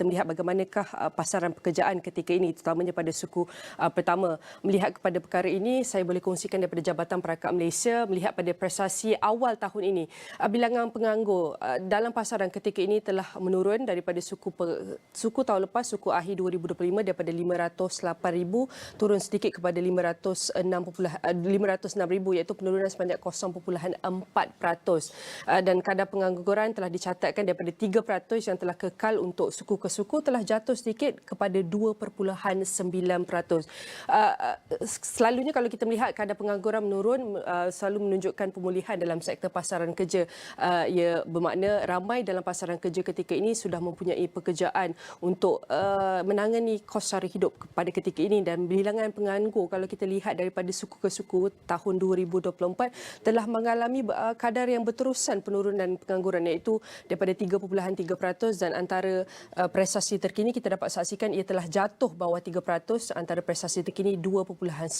kita melihat bagaimanakah pasaran pekerjaan ketika ini, terutamanya pada suku pertama. Melihat kepada perkara ini, saya boleh kongsikan daripada Jabatan Perakap Malaysia, melihat pada prestasi awal tahun ini, bilangan penganggur dalam pasaran ketika ini telah menurun daripada suku tahun lepas, suku akhir 2025, daripada 508,000 turun sedikit kepada 506,000, iaitu penurunan sebanyak 0.4%. Dan kadar pengangguran telah dicatatkan daripada 3% yang telah kekal untuk suku ke suku telah jatuh sedikit kepada 2.9%. Selalunya kalau kita melihat kadar pengangguran menurun, selalu menunjukkan pemulihan dalam sektor pasaran kerja. Ia bermakna ramai dalam pasaran kerja ketika ini sudah mempunyai pekerjaan untuk menangani kos sara hidup pada ketika ini, dan bilangan penganggur kalau kita lihat daripada suku ke suku tahun 2024 telah mengalami kadar yang berterusan penurunan pengangguran, iaitu daripada 3.3%, dan antara prestasi terkini kita dapat saksikan ia telah jatuh bawah 3%, antara prestasi terkini 2.9%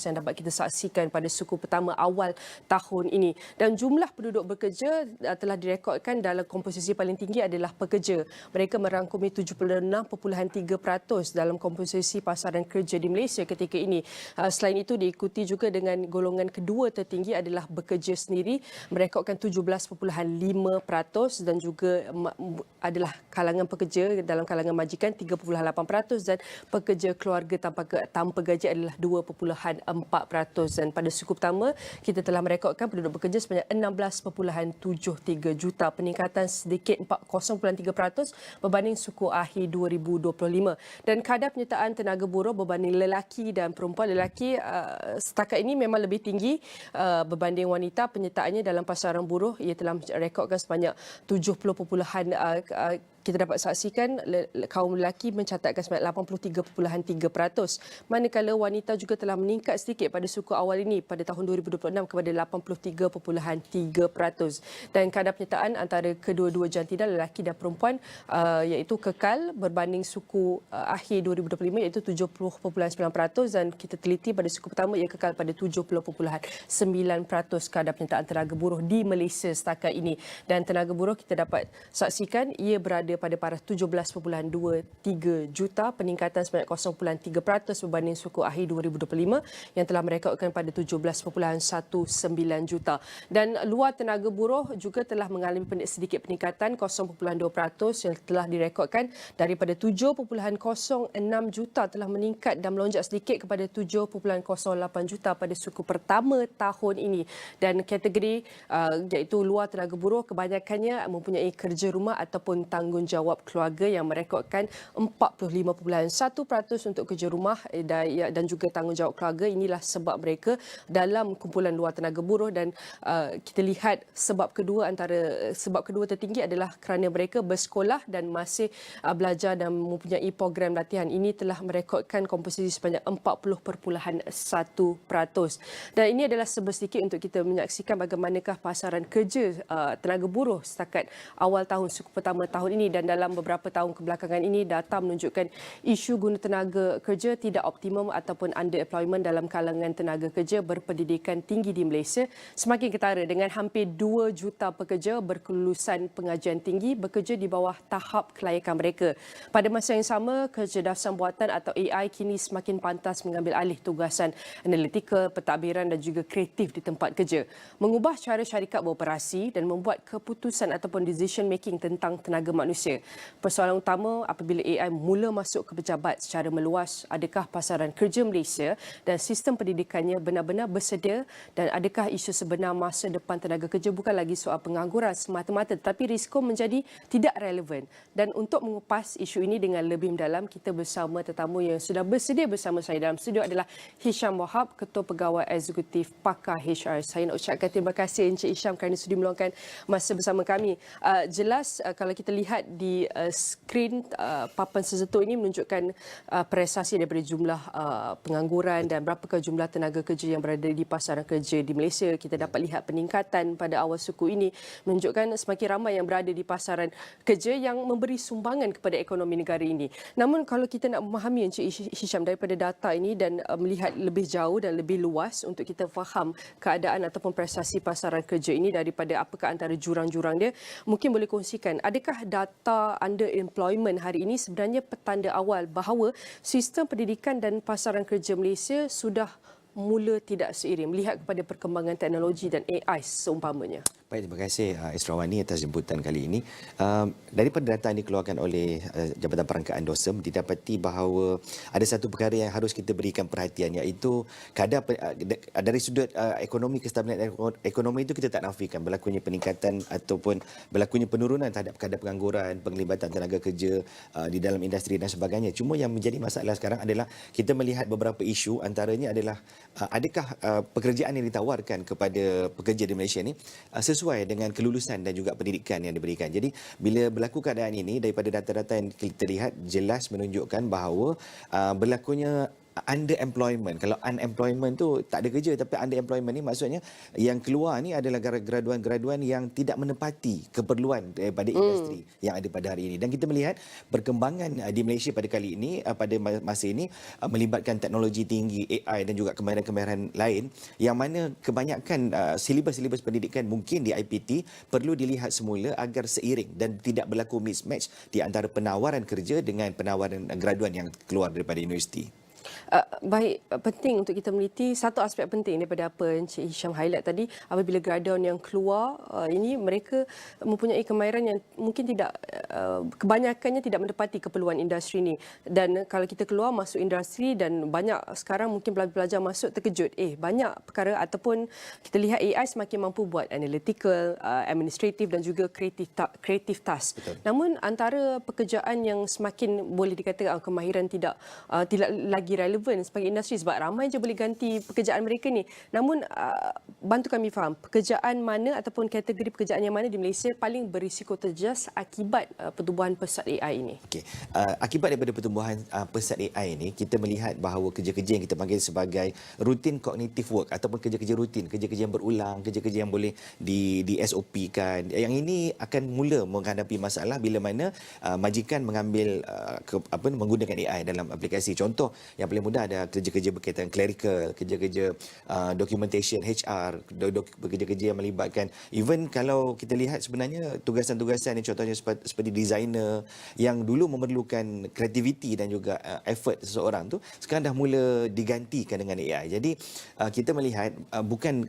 yang dapat kita saksikan pada suku pertama awal tahun ini. Dan jumlah penduduk bekerja telah direkodkan dalam komposisi paling tinggi adalah pekerja. Mereka merangkumi 76.3% dalam komposisi pasaran kerja di Malaysia ketika ini. Selain itu diikuti juga dengan golongan kedua tertinggi adalah bekerja sendiri, merekodkan 17.5%, dan juga adalah kalangan pekerja dalam kalangan majikan 3.8%, dan pekerja keluarga tanpa gaji adalah 2.4%. Dan pada suku pertama kita telah merekodkan penduduk bekerja sebanyak 16.73 juta, peningkatan sedikit 0.3% berbanding suku akhir 2025. Dan kadar penyertaan tenaga buruh berbanding lelaki dan perempuan, lelaki setakat ini memang lebih tinggi berbanding wanita. Penyertaannya dalam pasaran buruh ia telah merekodkan sebanyak 70, kita dapat saksikan kaum lelaki mencatatkan sebanyak 83.3%. Manakala wanita juga telah meningkat sedikit pada suku awal ini pada tahun 2026 kepada 83.3%. Dan kadar penyertaan antara kedua-dua jantina lelaki dan perempuan iaitu kekal berbanding suku akhir 2025 iaitu 70.9%, dan kita teliti pada suku pertama ia kekal pada 70.9% kadar penyertaan tenaga buruh di Malaysia setakat ini. Dan tenaga buruh kita dapat saksikan ia berada pada paras 17.23 juta, peningkatan sebanyak 0.3% berbanding suku akhir 2025 yang telah merekodkan pada 17.19 juta. Dan luar tenaga buruh juga telah mengalami sedikit peningkatan 0.2% yang telah direkodkan daripada 7.06 juta telah meningkat dan melonjak sedikit kepada 7.08 juta pada suku pertama tahun ini. Dan kategori iaitu luar tenaga buruh kebanyakannya mempunyai kerja rumah ataupun tanggungjawab keluarga yang merekodkan 45.1% untuk kerja rumah dan juga tanggungjawab keluarga. Inilah sebab mereka dalam kumpulan luar tenaga buruh, dan kita lihat sebab kedua tertinggi adalah kerana mereka bersekolah dan masih belajar dan mempunyai program latihan. Ini telah merekodkan komposisi sebanyak 40.1%. Dan ini adalah sedikit untuk kita menyaksikan bagaimanakah pasaran kerja tenaga buruh setakat awal tahun suku pertama tahun ini. Dan dalam beberapa tahun kebelakangan ini data menunjukkan isu guna tenaga kerja tidak optimum ataupun underemployment dalam kalangan tenaga kerja berpendidikan tinggi di Malaysia semakin ketara, dengan hampir 2 juta pekerja berkelulusan pengajian tinggi bekerja di bawah tahap kelayakan mereka. Pada masa yang sama, kecerdasan buatan atau AI kini semakin pantas mengambil alih tugasan analitikal, pentadbiran dan juga kreatif di tempat kerja, mengubah cara syarikat beroperasi dan membuat keputusan ataupun decision making tentang tenaga manusia. Persoalan utama apabila AI mula masuk ke pejabat secara meluas, adakah pasaran kerja Malaysia dan sistem pendidikannya benar-benar bersedia, dan adakah isu sebenar masa depan tenaga kerja bukan lagi soal pengangguran semata-mata tetapi risiko menjadi tidak relevan. Dan untuk mengupas isu ini dengan lebih mendalam, kita bersama tetamu yang sudah bersedia bersama saya dalam studio adalah Hisham Wahab, Ketua Pegawai Eksekutif Pakar HR. Saya nak ucapkan terima kasih Encik Hisham kerana sudi meluangkan masa bersama kami. Jelas kalau kita lihat di skrin papan sesetuk ini menunjukkan prestasi daripada jumlah pengangguran dan berapakah jumlah tenaga kerja yang berada di pasaran kerja di Malaysia. Kita dapat lihat peningkatan pada awal suku ini menunjukkan semakin ramai yang berada di pasaran kerja yang memberi sumbangan kepada ekonomi negara ini. Namun kalau kita nak memahami Encik Hisham daripada data ini dan melihat lebih jauh dan lebih luas untuk kita faham keadaan ataupun prestasi pasaran kerja ini daripada apakah antara jurang-jurang dia, mungkin boleh kongsikan adakah data fakta underemployment hari ini sebenarnya petanda awal bahawa sistem pendidikan dan pasaran kerja Malaysia sudah mula tidak seiring melihat kepada perkembangan teknologi dan AI seumpamanya. Baik, terima kasih Israwani atas jemputan kali ini. Daripada data yang dikeluarkan oleh Jabatan Perangkaan DOSEM, didapati bahawa ada satu perkara yang harus kita berikan perhatian, iaitu kadar dari sudut ekonomi, kestabilan ekonomi itu kita tak nafikan berlakunya peningkatan ataupun berlakunya penurunan terhadap kadar pengangguran, penglibatan tenaga kerja di dalam industri dan sebagainya. Cuma yang menjadi masalah sekarang adalah kita melihat beberapa isu, antaranya adalah adakah pekerjaan yang ditawarkan kepada pekerja di Malaysia ini sesuai dengan kelulusan dan juga pendidikan yang diberikan. Jadi bila berlaku keadaan ini, daripada data-data yang kita lihat jelas menunjukkan bahawa berlakunya underemployment. Kalau unemployment tu tak ada kerja, tapi underemployment ni maksudnya yang keluar ni adalah graduan-graduan yang tidak menepati keperluan daripada industri yang ada pada hari ini. Dan kita melihat perkembangan di Malaysia pada kali ini, pada masa ini melibatkan teknologi tinggi, AI dan juga kemahiran-kemahiran lain, yang mana kebanyakan silibus-silibus pendidikan mungkin di IPT perlu dilihat semula agar seiring dan tidak berlaku mismatch di antara penawaran kerja dengan penawaran graduan yang keluar daripada universiti. Baik, penting untuk kita meneliti satu aspek penting daripada apa Encik Hisham highlight tadi, apabila graduan yang keluar ini mereka mempunyai kemahiran yang mungkin tidak, kebanyakannya tidak menepati keperluan industri ini. Dan kalau kita keluar masuk industri dan banyak sekarang mungkin pelajar-pelajar masuk terkejut, banyak perkara ataupun kita lihat AI semakin mampu buat analytical, administrative dan juga creative task. Betul. Namun antara pekerjaan yang semakin boleh dikatakan kemahiran tidak lagi relevan sebagai industri sebab ramai je boleh ganti pekerjaan mereka ni. Namun bantu kami faham pekerjaan mana ataupun kategori pekerjaan yang mana di Malaysia paling berisiko terjejas akibat pertumbuhan pesat AI ini. Okey. Akibat daripada pertumbuhan pesat AI ini, kita melihat bahawa kerja-kerja yang kita panggil sebagai routine cognitive work ataupun kerja-kerja rutin, kerja-kerja yang berulang, kerja-kerja yang boleh di SOP-kan. Yang ini akan mula menghadapi masalah bila mana majikan mengambil menggunakan AI dalam aplikasi. Contoh yang paling mudah ada kerja-kerja berkaitan clerical, kerja-kerja documentation, HR, kerja-kerja yang melibatkan, even kalau kita lihat sebenarnya tugasan-tugasan yang contohnya seperti designer yang dulu memerlukan kreativiti dan juga effort seseorang tu sekarang dah mula digantikan dengan AI. Jadi kita melihat bukan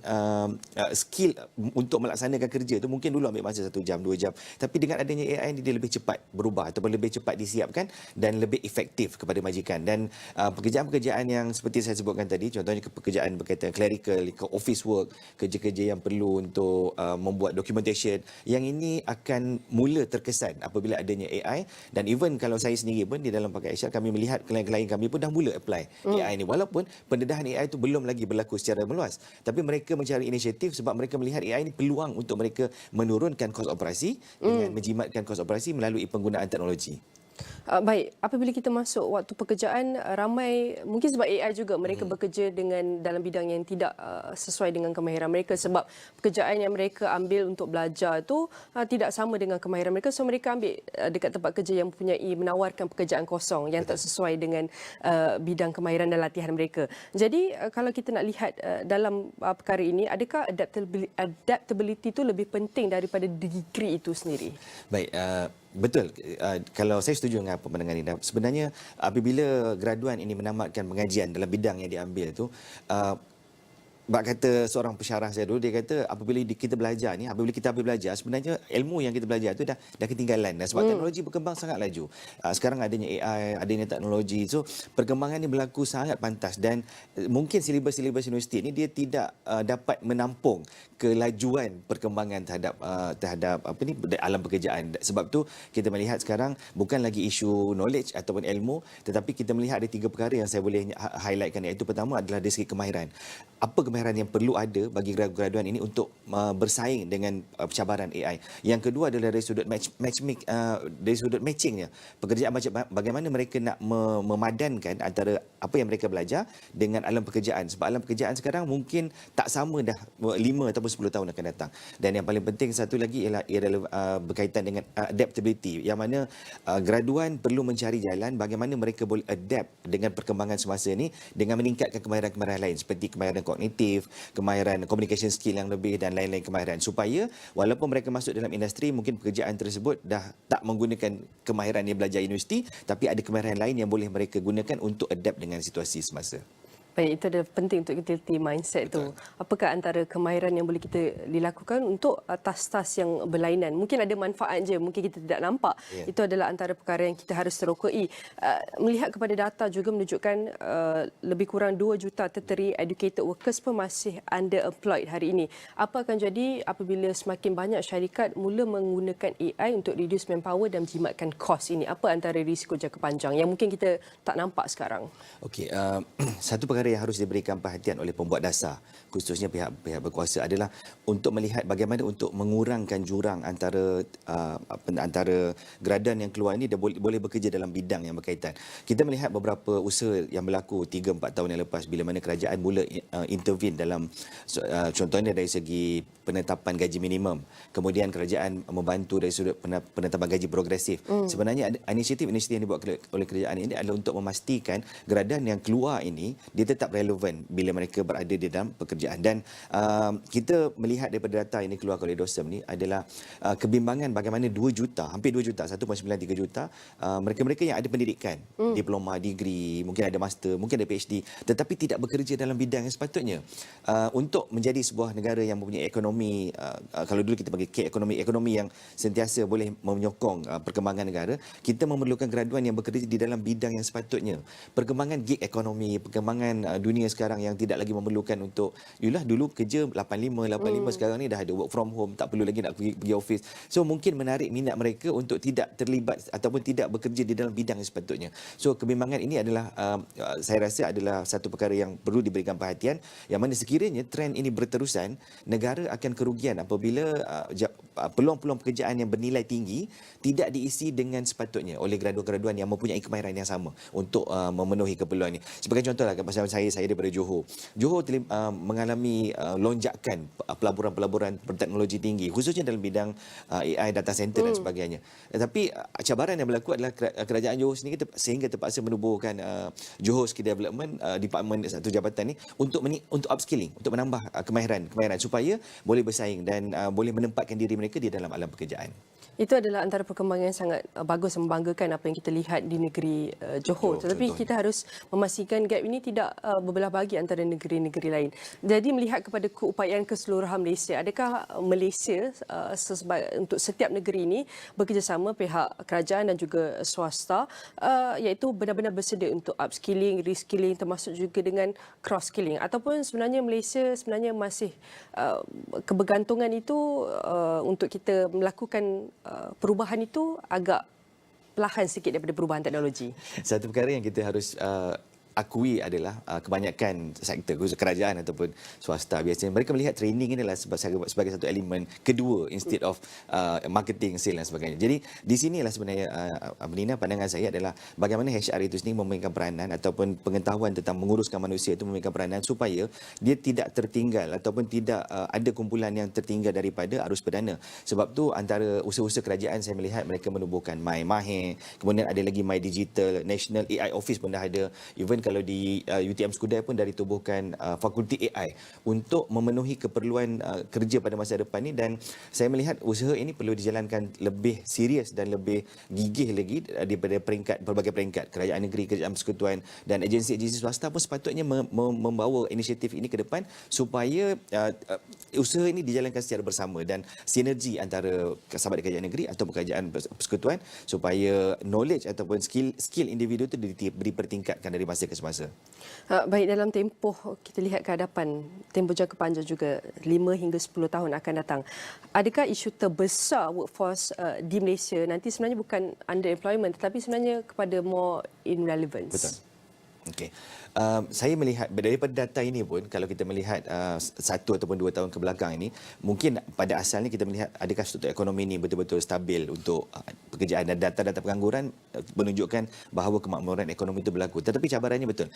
skill untuk melaksanakan kerja tu mungkin dulu ambil masa 1 jam, 2 jam, tapi dengan adanya AI ni dia lebih cepat berubah ataupun lebih cepat disiapkan dan lebih efektif kepada majikan. Dan pekerjaan-pekerjaan yang seperti saya sebutkan tadi, contohnya pekerjaan berkaitan clerical, office work, kerja-kerja yang perlu untuk membuat documentation, yang ini akan mula terkesan apabila adanya AI. Dan even kalau saya sendiri pun di dalam pakai HR, kami melihat klien-klien kami pun dah mula apply AI ni, walaupun pendedahan AI itu belum lagi berlaku secara meluas, tapi mereka mencari inisiatif sebab mereka melihat AI ini peluang untuk mereka menurunkan kos operasi dengan menjimatkan kos operasi melalui penggunaan teknologi. Baik, apabila kita masuk waktu pekerjaan, ramai mungkin sebab AI juga mereka bekerja dengan dalam bidang yang tidak sesuai dengan kemahiran mereka, sebab pekerjaan yang mereka ambil untuk belajar tu tidak sama dengan kemahiran mereka, so mereka ambil dekat tempat kerja yang menawarkan pekerjaan kosong yang tak sesuai dengan bidang kemahiran dan latihan mereka. Jadi kalau kita nak lihat dalam perkara ini, adakah adaptability itu lebih penting daripada degree itu sendiri? Baik, betul. Kalau saya setuju dengan pandangan ini. Sebenarnya apabila graduan ini menamatkan pengajian dalam bidang yang diambil tu, bak kata seorang pensyarah saya dulu, dia kata apabila kita belajar ni, apabila kita habis belajar, sebenarnya ilmu yang kita belajar tu dah ketinggalan. Dan sebab teknologi berkembang sangat laju. Sekarang adanya AI, adanya teknologi. So perkembangan ni berlaku sangat pantas dan mungkin silibus-silibus universiti ni dia tidak dapat menampung kelajuan perkembangan terhadap alam pekerjaan. Sebab tu kita melihat sekarang bukan lagi isu knowledge ataupun ilmu, tetapi kita melihat ada 3 perkara yang saya boleh highlightkan, iaitu pertama adalah dari segi kemahiran. Apa kemahiran yang perlu ada bagi graduan ini untuk bersaing dengan cabaran AI. Yang kedua adalah dari sudut dari sudut matchingnya. Pekerjaan macam bagaimana mereka nak memadankan antara apa yang mereka belajar dengan alam pekerjaan. Sebab alam pekerjaan sekarang mungkin tak sama dah 5 ataupun 10 tahun akan datang. Dan yang paling penting satu lagi ialah berkaitan dengan adaptability, yang mana graduan perlu mencari jalan bagaimana mereka boleh adapt dengan perkembangan semasa ini dengan meningkatkan kemahiran-kemahiran lain seperti kemahiran kognitif, kognitif, kemahiran communication skill yang lebih dan lain-lain kemahiran, supaya walaupun mereka masuk dalam industri, mungkin pekerjaan tersebut dah tak menggunakan kemahiran yang belajar universiti, tapi ada kemahiran lain yang boleh mereka gunakan untuk adapt dengan situasi semasa. Baik, itu adalah penting untuk kita latih mindset tu. Apakah antara kemahiran yang boleh kita dilakukan untuk tas-tas yang berlainan? Mungkin ada manfaat je, mungkin kita tidak nampak. Itu adalah antara perkara yang kita harus terokai. Melihat kepada data juga menunjukkan lebih kurang 2 juta tertiary educated workers pun masih underemployed hari ini. Apa akan jadi apabila semakin banyak syarikat mula menggunakan AI untuk reduce manpower dan menjimatkan kos ini? Apa antara risiko jangka panjang yang mungkin kita tak nampak sekarang? Okey, satu perkara yang harus diberikan perhatian oleh pembuat dasar, khususnya pihak berkuasa, adalah untuk melihat bagaimana untuk mengurangkan jurang antara graduan yang keluar ini dia boleh bekerja dalam bidang yang berkaitan. Kita melihat beberapa usaha yang berlaku 3-4 tahun yang lepas bila mana kerajaan mula intervene dalam contohnya dari segi penetapan gaji minimum, kemudian kerajaan membantu dari sudut penetapan gaji progresif. Sebenarnya inisiatif-inisiatif yang dibuat oleh kerajaan ini adalah untuk memastikan graduan yang keluar ini dia tetap relevan bila mereka berada di dalam pekerjaan. Dan kita melihat daripada data ini keluar oleh DOSEM ni adalah kebimbangan bagaimana 2 juta, hampir 2 juta, 1.93 juta mereka-mereka yang ada pendidikan, diploma, degree, mungkin ada master, mungkin ada PhD, tetapi tidak bekerja dalam bidang yang sepatutnya. Untuk menjadi sebuah negara yang mempunyai ekonomi, kalau dulu kita panggil ekonomi yang sentiasa boleh menyokong perkembangan negara, kita memerlukan graduan yang bekerja di dalam bidang yang sepatutnya. Perkembangan gig ekonomi, perkembangan dunia sekarang yang tidak lagi memerlukan untuk, yulah dulu kerja 85 sekarang ni dah ada work from home, tak perlu lagi nak pergi office. So mungkin menarik minat mereka untuk tidak terlibat ataupun tidak bekerja di dalam bidang yang sepatutnya. So kebimbangan ini adalah saya rasa adalah satu perkara yang perlu diberikan perhatian, yang mana sekiranya trend ini berterusan, negara akan kerugian apabila peluang-peluang pekerjaan yang bernilai tinggi tidak diisi dengan sepatutnya oleh graduan-graduan yang mempunyai kemahiran yang sama untuk memenuhi keperluan ini. Sebagai contohlah, pasal saya daripada Johor. Johor mengalami lonjakan pelaburan-pelaburan berteknologi tinggi, khususnya dalam bidang AI, data center dan sebagainya. Tapi cabaran yang berlaku adalah kerajaan Johor sendiri sehingga terpaksa menubuhkan Johor Skill Development Department, satu jabatan ni untuk upskilling, untuk menambah kemahiran supaya boleh bersaing dan boleh menempatkan diri mereka di dalam alam pekerjaan. Itu adalah antara perkembangan yang sangat bagus, membanggakan apa yang kita lihat di negeri Johor. Tetapi kita harus memastikan gap ini tidak berbelah bagi antara negeri-negeri lain. Jadi melihat kepada keupayaan keseluruhan Malaysia, adakah Malaysia untuk setiap negeri ini bekerjasama pihak kerajaan dan juga swasta iaitu benar-benar bersedia untuk upskilling, reskilling, termasuk juga dengan cross-skilling, ataupun sebenarnya Malaysia masih kebergantungan itu untuk kita melakukan perubahan itu agak perlahan sikit daripada perubahan teknologi. Satu perkara yang kita harus akui adalah kebanyakan sektor kerajaan ataupun swasta biasanya mereka melihat training ini adalah sebagai satu elemen kedua instead of marketing, sale dan sebagainya. Jadi di sinilah sebenarnya Nina, pandangan saya adalah bagaimana HR itu sendiri memainkan peranan ataupun pengetahuan tentang menguruskan manusia itu memainkan peranan supaya dia tidak tertinggal ataupun tidak ada kumpulan yang tertinggal daripada arus perdana. Sebab tu antara usaha-usaha kerajaan saya melihat mereka menubuhkan MyMahir, kemudian ada lagi My Digital, National AI Office pun dah ada. Even kalau di UTM Skudai pun dah ditubuhkan fakulti AI untuk memenuhi keperluan kerja pada masa depan ni, dan saya melihat usaha ini perlu dijalankan lebih serius dan lebih gigih lagi daripada pelbagai peringkat. Kerajaan negeri, kerajaan persekutuan dan agensi-agensi swasta pun sepatutnya membawa inisiatif ini ke depan supaya usaha ini dijalankan secara bersama dan sinergi antara sahabat kerajaan negeri atau kerajaan persekutuan supaya knowledge ataupun skill individu itu dipertingkatkan dari masa ke semasa. Baik, dalam tempoh kita lihat ke hadapan, tempoh jangka panjang juga 5 hingga 10 tahun akan datang. Adakah isu terbesar workforce di Malaysia nanti sebenarnya bukan underemployment tetapi sebenarnya kepada more irrelevance? Betul. Okey. Saya melihat daripada data ini pun, kalau kita melihat 1 ataupun 2 tahun ke belakang ini, mungkin pada asalnya kita melihat adakah struktur ekonomi ini betul-betul stabil untuk pekerjaan, dan data-data pengangguran menunjukkan bahawa kemakmuran ekonomi itu berlaku. Tetapi cabarannya betul.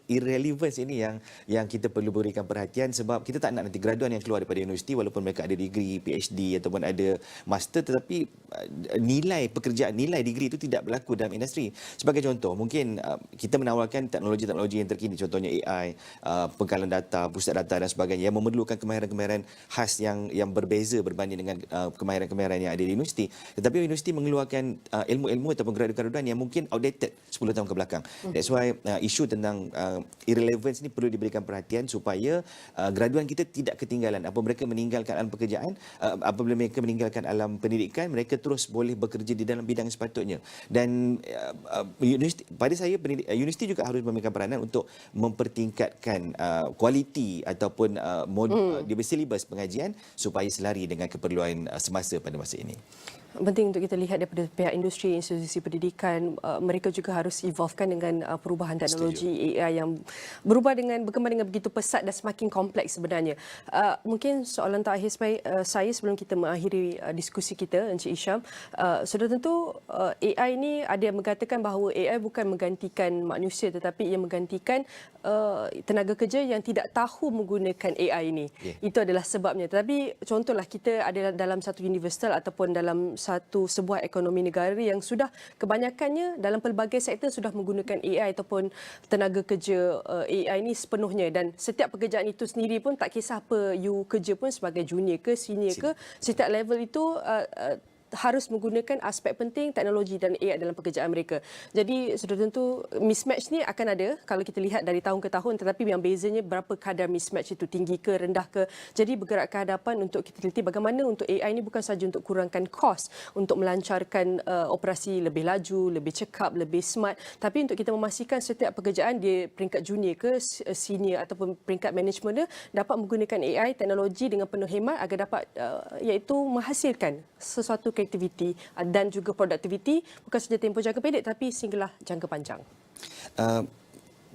Irrelevance ini yang kita perlu berikan perhatian, sebab kita tak nak nanti graduan yang keluar daripada universiti walaupun mereka ada degree, PhD ataupun ada master, tetapi nilai pekerjaan, nilai degree itu tidak berlaku dalam industri. Sebagai contoh, mungkin kita menawarkan teknologi-teknologi yang terkini, contohnya AI, pengkalan data, pusat data dan sebagainya, yang memerlukan kemahiran-kemahiran khas yang berbeza berbanding dengan kemahiran-kemahiran yang ada di universiti. Tetapi universiti mengeluarkan ilmu-ilmu ataupun graduan-graduan yang mungkin outdated 10 tahun ke belakang. That's why isu tentang irrelevance ni perlu diberikan perhatian supaya graduan kita tidak ketinggalan. Apabila mereka meninggalkan alam pekerjaan, apabila mereka meninggalkan alam pendidikan, mereka terus boleh bekerja di dalam bidang yang sepatutnya. Dan pada saya, universiti juga harus memberikan peranan untuk mempertingkatkan kualiti ataupun silibus pengajian supaya selari dengan keperluan semasa pada masa ini. Penting untuk kita lihat daripada pihak industri, institusi pendidikan, mereka juga harus evolvekan dengan perubahan teknologi AI yang berkembang dengan begitu pesat dan semakin kompleks sebenarnya. Mungkin soalan terakhir saya sebelum kita mengakhiri diskusi kita, Encik Hisham, sudah tentu AI ini ada yang mengatakan bahawa AI bukan menggantikan manusia tetapi ia menggantikan tenaga kerja yang tidak tahu menggunakan AI ini. Itu adalah sebabnya. Tetapi contohlah kita ada dalam satu universitas ataupun dalam sebuah ekonomi negara yang sudah kebanyakannya dalam pelbagai sektor sudah menggunakan AI ataupun tenaga kerja AI ini sepenuhnya, dan setiap pekerjaan itu sendiri pun tak kisah apa you kerja pun sebagai junior ke senior ke, setiap level itu harus menggunakan aspek penting teknologi dan AI dalam pekerjaan mereka. Jadi sudah tentu mismatch ni akan ada kalau kita lihat dari tahun ke tahun, tetapi yang bezanya berapa kadar mismatch itu, tinggi ke rendah ke. Jadi bergerak ke hadapan untuk kita teliti bagaimana untuk AI ini bukan sahaja untuk kurangkan kos, untuk melancarkan operasi lebih laju, lebih cekap, lebih smart, tapi untuk kita memastikan setiap pekerjaan dia peringkat junior ke senior ataupun peringkat management dia dapat menggunakan AI teknologi dengan penuh hemat agar dapat iaitu menghasilkan sesuatu kreativiti dan juga produktiviti bukan saja tempoh jangka pendek tapi sehinggalah jangka panjang.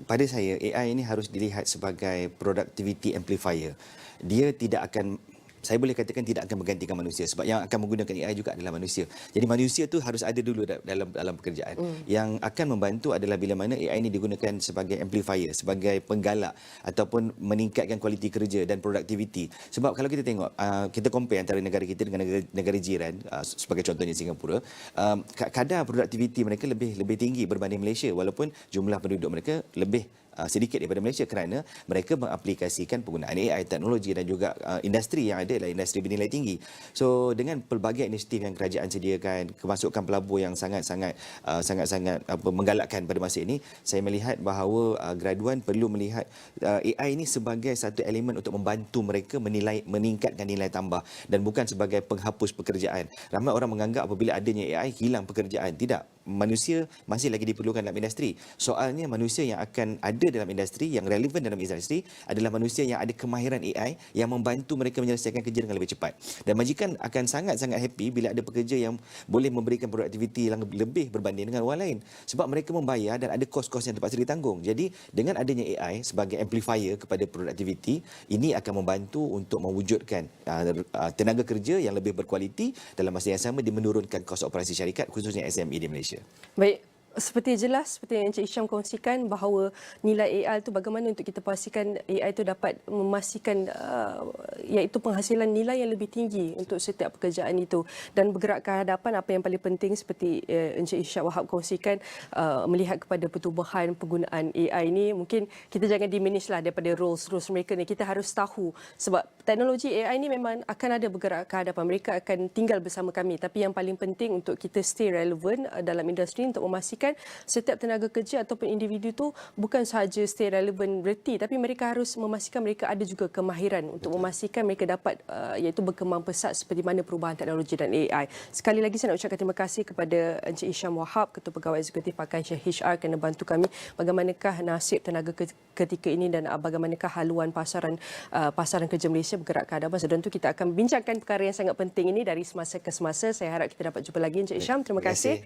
Pada saya, AI ini harus dilihat sebagai productivity amplifier. Dia tidak akan, saya boleh katakan tidak akan menggantikan manusia, sebab yang akan menggunakan AI juga adalah manusia. Jadi manusia tu harus ada dulu dalam pekerjaan. Yang akan membantu adalah bila mana AI ini digunakan sebagai amplifier, sebagai penggalak ataupun meningkatkan kualiti kerja dan produktiviti. Sebab kalau kita tengok, kita compare antara negara kita dengan negara jiran, sebagai contohnya Singapura, kadar produktiviti mereka lebih tinggi berbanding Malaysia, walaupun jumlah penduduk mereka lebih sedikit daripada Malaysia, kerana mereka mengaplikasikan penggunaan AI, teknologi dan juga industri yang ada adalah industri bernilai tinggi. So dengan pelbagai inisiatif yang kerajaan sediakan, kemasukan pelabur yang sangat-sangat menggalakkan pada masa ini, saya melihat bahawa graduan perlu melihat AI ini sebagai satu elemen untuk membantu mereka meningkatkan nilai tambah dan bukan sebagai penghapus pekerjaan. Ramai orang menganggap apabila adanya AI hilang pekerjaan. Tidak. Manusia masih lagi diperlukan dalam industri. Soalnya manusia yang akan ada dalam industri, yang relevan dalam industri adalah manusia yang ada kemahiran AI yang membantu mereka menyelesaikan kerja dengan lebih cepat. Dan majikan akan sangat-sangat happy bila ada pekerja yang boleh memberikan produktiviti yang lebih berbanding dengan orang lain. Sebab mereka membayar dan ada kos-kos yang terpaksa ditanggung. Jadi dengan adanya AI sebagai amplifier kepada produktiviti, ini akan membantu untuk mewujudkan tenaga kerja yang lebih berkualiti, dalam masa yang sama dia menurunkan kos operasi syarikat khususnya SME di Malaysia. Baik. Seperti jelas, seperti yang Encik Hisham kongsikan bahawa nilai AI itu bagaimana untuk kita pastikan AI itu dapat memastikan iaitu penghasilan nilai yang lebih tinggi untuk setiap pekerjaan itu, dan bergerak ke hadapan. Apa yang paling penting seperti Encik Ishak Wahab kongsikan, melihat kepada pertubuhan penggunaan AI ini, mungkin kita jangan diminish lah daripada rules mereka ni. Kita harus tahu sebab teknologi AI ini memang akan ada bergerak ke hadapan, mereka akan tinggal bersama kami, tapi yang paling penting untuk kita stay relevant dalam industri untuk memastikan setiap tenaga kerja ataupun individu itu bukan sahaja stay relevant bererti, tapi mereka harus memastikan mereka ada juga kemahiran untuk memastikan mereka dapat iaitu berkembang pesat seperti mana perubahan teknologi dan AI. Sekali lagi saya nak ucapkan terima kasih kepada Encik Hisham Wahab, Ketua Pegawai Eksekutif Pakaian Syekh HR, kerana bantu kami bagaimanakah nasib tenaga ketika ini dan bagaimanakah haluan pasaran kerja Malaysia bergerak ke hadapan. Dan tentu kita akan bincangkan perkara yang sangat penting ini dari semasa ke semasa. Saya harap kita dapat jumpa lagi Encik Hisham. Terima kasih.